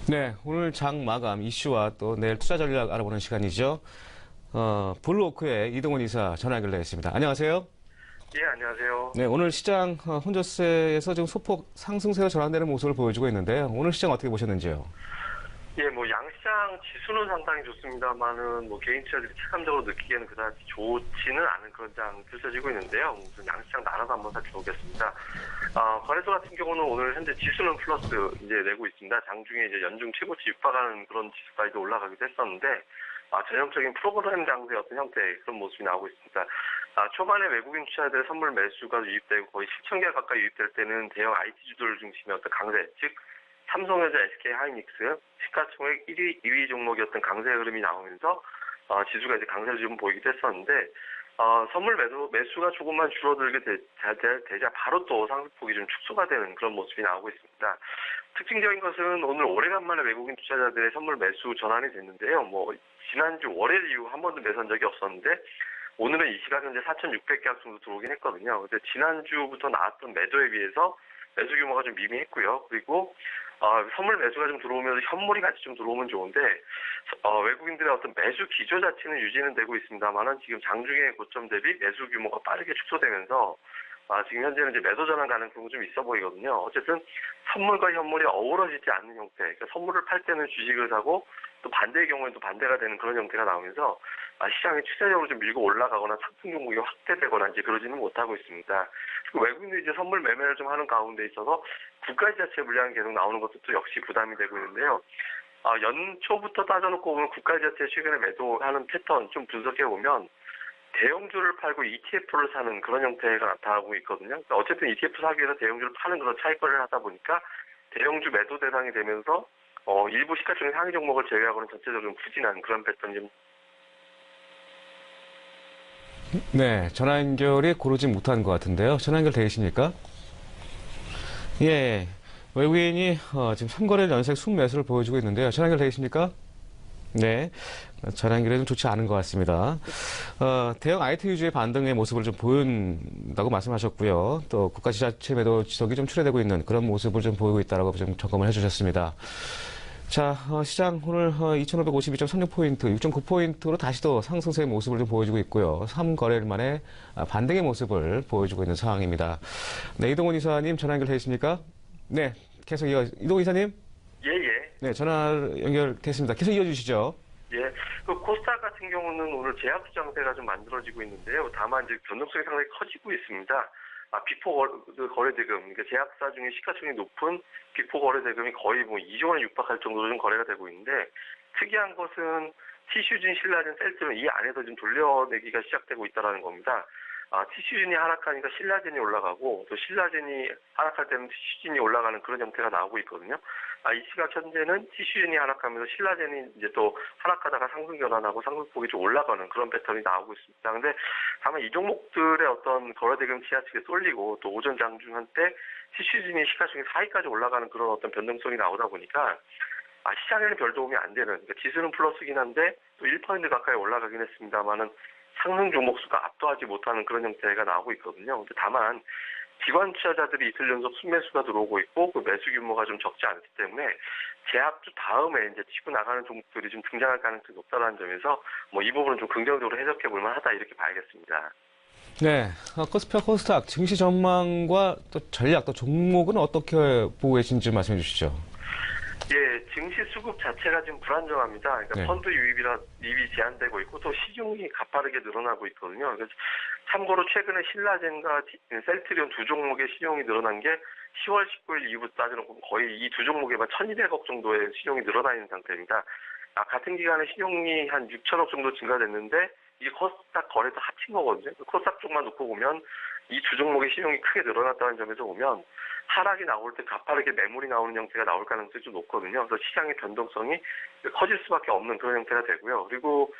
네, 오늘 장 마감 이슈와 또 내일 투자 전략 알아보는 시간이죠. 블루오크의 이동훈 이사 전화 연결되겠습니다. 안녕하세요. 예, 안녕하세요. 네, 오늘 시장 혼조세에서 지금 소폭 상승세로 전환되는 모습을 보여주고 있는데요. 오늘 시장 어떻게 보셨는지요? 예, 양시장 지수는 상당히 좋습니다만은 개인 투자들이 체감적으로 느끼기에는 그다지 좋지는 않은 그런 장 펼쳐지고 있는데요. 우선 양시장 나눠서 한번 살펴보겠습니다. 거래소 같은 경우는 오늘 현재 지수는 플러스 이제 내고 있습니다. 장중에 이제 연중 최고치 육박하는 그런 지수까지도 올라가기도 했었는데, 전형적인 프로그램 장세의 어떤 형태의 그런 모습이 나오고 있습니다. 초반에 외국인 투자자들의 선물 매수가 유입되고 거의 7천 개 가까이 유입될 때는 대형 IT주들 중심의 어떤 강세, 즉 삼성전자, SK하이닉스, 시가총액 1위, 2위 종목이었던 강세 흐름이 나오면서 지수가 이제 강세를 좀 보이기도 했었는데, 선물 매수가 조금만 줄어들게 되자 바로 또 상승폭이 좀 축소가 되는 그런 모습이 나오고 있습니다. 특징적인 것은 오늘 오래간만에 외국인 투자자들의 선물 매수 전환이 됐는데요. 지난주 월요일 이후 한 번도 매수한 적이 없었는데, 오늘은 이 시각 현재 4,600계약 정도 들어오긴 했거든요. 근데 지난주부터 나왔던 매도에 비해서 매수 규모가 좀 미미했고요. 그리고 선물 매수가 좀 들어오면서 현물이 같이 좀 들어오면 좋은데, 외국인들의 어떤 매수 기조 자체는 유지는 되고 있습니다만은 지금 장중의 고점 대비 매수 규모가 빠르게 축소되면서 지금 현재는 이제 매도 전환 가능성이 좀 있어 보이거든요. 어쨌든 선물과 현물이 어우러지지 않는 형태, 그러니까 선물을 팔 때는 주식을 사고 또 반대의 경우에는 또 반대가 되는 그런 형태가 나오면서 시장이 추세적으로 좀 밀고 올라가거나 상승 종목이 확대되거나 이제 그러지는 못하고 있습니다. 그리고 외국인들이 이제 선물 매매를 좀 하는 가운데 있어서 국가 자체 물량이 계속 나오는 것도 또 역시 부담이 되고 있는데요. 연초부터 따져놓고 보면 국가 자체 최근에 매도하는 패턴 좀 분석해 보면 대형주를 팔고 ETF를 사는 그런 형태가 나타나고 있거든요. 그러니까 어쨌든 ETF 사기 위해서 대형주를 파는 그런 차익거래를 하다 보니까 대형주 매도 대상이 되면서 일부 시가총액 상위 종목을 제외하고는 전체적으로 좀 부진한 그런 패턴이 좀. 네, 전화 연결이 고르지 못한 것 같은데요. 전화 연결 되십니까? 예, 외국인이 지금 3거래일 연속 순매수를 보여주고 있는데요. 전화 연결 되십니까? 네, 전화 연결이 좀 좋지 않은 것 같습니다. 대형 IT 위주의 반등의 모습을 좀 보인다고 말씀하셨고요. 또 국가 지자체 매도 지속이 좀 출회되고 있는 그런 모습을 좀 보이고 있다라고 좀 점검을 해주셨습니다. 자, 시장 오늘 2,552.36포인트, 6.9포인트로 다시 또 상승세의 모습을 좀 보여주고 있고요. 3거래일 만에 반등의 모습을 보여주고 있는 상황입니다. 네, 이동훈 이사님 전화 연결되어 있습니까? 네, 계속 이동훈 이사님? 예, 예. 네, 전화 연결됐습니다. 계속 이어주시죠. 예. 그 코스닥 같은 경우는 오늘 제압 장세가 좀 만들어지고 있는데요. 다만 이제 변동성이 상당히 커지고 있습니다. 빅4 거래 대금, 그러니까 제약사 중에 시가총액이 높은 빅4 거래 대금이 거의 2조 원에 육박할 정도로 좀 거래가 되고 있는데, 특이한 것은 티슈진, 신라젠, 셀트론 이 안에서 좀 돌려내기가 시작되고 있다는 겁니다. 티슈진이 하락하니까 신라젠이 올라가고 또 신라젠이 하락할 때는 티슈진이 올라가는 그런 형태가 나오고 있거든요. 이 시각 현재는 티슈진이 하락하면서 신라젠이 이제 또 하락하다가 상승 전환하고 상승폭이 좀 올라가는 그런 패턴이 나오고 있습니다. 근데 다만 이 종목들의 어떤 거래대금 지하측에 쏠리고 또 오전 장중 한때 티슈진이 시가총액 4위까지 올라가는 그런 어떤 변동성이 나오다 보니까 시장에는 별 도움이 안 되는, 그러니까 지수는 플러스긴 한데 또 1% 가까이 올라가긴 했습니다만은 상승 종목 수가 압도하지 못하는 그런 형태가 나오고 있거든요. 근데 다만 기관 투자자들이 이틀 연속 순매수가 들어오고 있고 그 매수 규모가 좀 적지 않기 때문에 제압주 다음에 이제 치고 나가는 종목들이 좀 등장할 가능성이 높다는 점에서 이 부분은 좀 긍정적으로 해석해 볼 만하다 이렇게 봐야겠습니다. 네, 코스피와 코스닥 증시 전망과 또 전략, 또 종목은 어떻게 보고 계신지 말씀해 주시죠. 예, 증시 수급 자체가 좀 불안정합니다. 그러니까 네. 펀드 유입이 제한되고 있고 또 시중이 가파르게 늘어나고 있거든요. 그래서 참고로 최근에 신라젠과 셀트리온 두 종목의 시중이 늘어난 게 10월 19일 이후부터 따져놓고 거의 이 두 종목에만 1,200억 정도의 시중이 늘어나 있는 상태입니다. 같은 기간에 시중이 한 6천억 정도 증가됐는데 이게 코스닥 거래도 합친 거거든요. 코스닥 쪽만 놓고 보면 이 두 종목의 시중이 크게 늘어났다는 점에서 보면 하락이 나올 때 가파르게 매물이 나오는 형태가 나올 가능성이 좀 높거든요. 그래서 시장의 변동성이 커질 수밖에 없는 그런 형태가 되고요. 그리고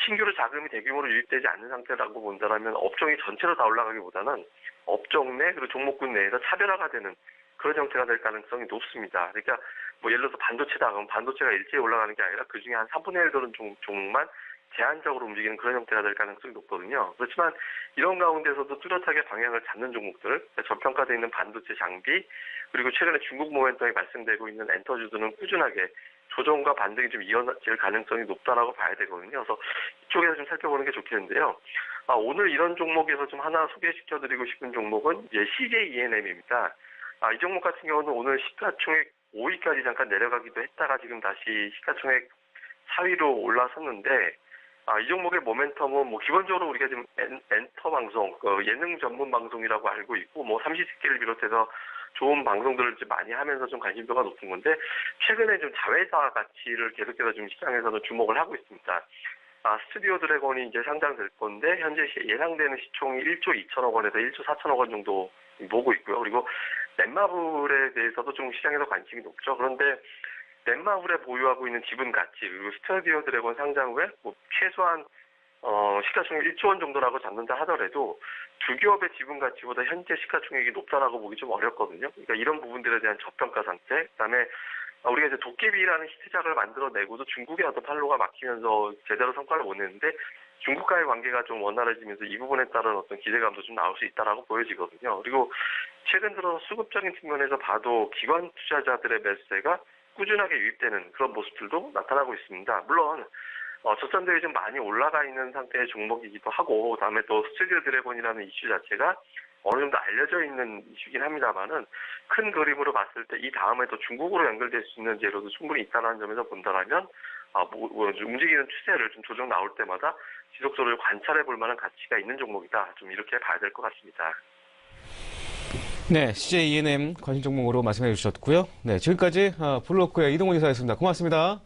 신규로 자금이 대규모로 유입되지 않는 상태라고 본다면 업종이 전체로 다 올라가기보다는 업종 내 그리고 종목군 내에서 차별화가 되는 그런 형태가 될 가능성이 높습니다. 그러니까 예를 들어서 반도체다 그러면 반도체가 일제히 올라가는 게 아니라 그중에 한 3분의 1 되는 종목만 제한적으로 움직이는 그런 형태가 될 가능성이 높거든요. 그렇지만 이런 가운데서도 뚜렷하게 방향을 잡는 종목들, 저평가되어 있는 반도체 장비, 그리고 최근에 중국 모멘텀이 발생되고 있는 엔터주들은 꾸준하게 조정과 반등이 좀 이어질 가능성이 높다라고 봐야 되거든요. 그래서 이쪽에서 좀 살펴보는 게 좋겠는데요. 오늘 이런 종목에서 좀 하나 소개시켜드리고 싶은 종목은 이제 CJ ENM입니다. 이 종목 같은 경우는 오늘 시가총액 5위까지 잠깐 내려가기도 했다가 지금 다시 시가총액 4위로 올라섰는데, 이 종목의 모멘텀은 뭐 기본적으로 우리가 지금 엔터 방송, 예능 전문 방송이라고 알고 있고, 뭐 삼시세끼를 비롯해서 좋은 방송들을 이제 많이 하면서 좀 관심도가 높은 건데, 최근에 좀 자회사 가치를 계속해서 좀 시장에서는 주목을 하고 있습니다. 스튜디오 드래곤이 이제 상장될 건데, 현재 예상되는 시총이 1조 2천억 원에서 1조 4천억 원 정도 보고 있고요. 그리고 넷마블에 대해서도 좀 시장에서 관심이 높죠. 그런데 넷마블에 보유하고 있는 지분 가치, 그리고 스튜디오 드래곤 상장 후에 뭐 최소한 시가총액 1조 원 정도라고 잡는다 하더라도 두 기업의 지분 가치보다 현재 시가총액이 높다라고 보기 좀 어렵거든요. 그러니까 이런 부분들에 대한 저평가 상태, 그다음에 우리가 이제 도깨비라는 히트작을 만들어내고도 중국의 어떤 팔로가 막히면서 제대로 성과를 못 냈는데 중국과의 관계가 좀 원활해지면서 이 부분에 따른 어떤 기대감도 좀 나올 수 있다라고 보여지거든요. 그리고 최근 들어 수급적인 측면에서 봐도 기관 투자자들의 매수세가 꾸준하게 유입되는 그런 모습들도 나타나고 있습니다. 물론 저점들이 좀 많이 올라가 있는 상태의 종목이기도 하고, 그다음에 또 스튜디오 드래곤이라는 이슈 자체가 어느 정도 알려져 있는 이슈긴 합니다만은 큰 그림으로 봤을 때 이 다음에도 중국으로 연결될 수 있는 재료도 충분히 있다는 점에서 본다라면 움직이는 추세를 좀 조정 나올 때마다 지속적으로 관찰해 볼 만한 가치가 있는 종목이다. 좀 이렇게 봐야 될 것 같습니다. 네, CJ ENM 관심 종목으로 말씀해 주셨고요. 네, 지금까지 블로크의 이동훈 이사였습니다. 고맙습니다.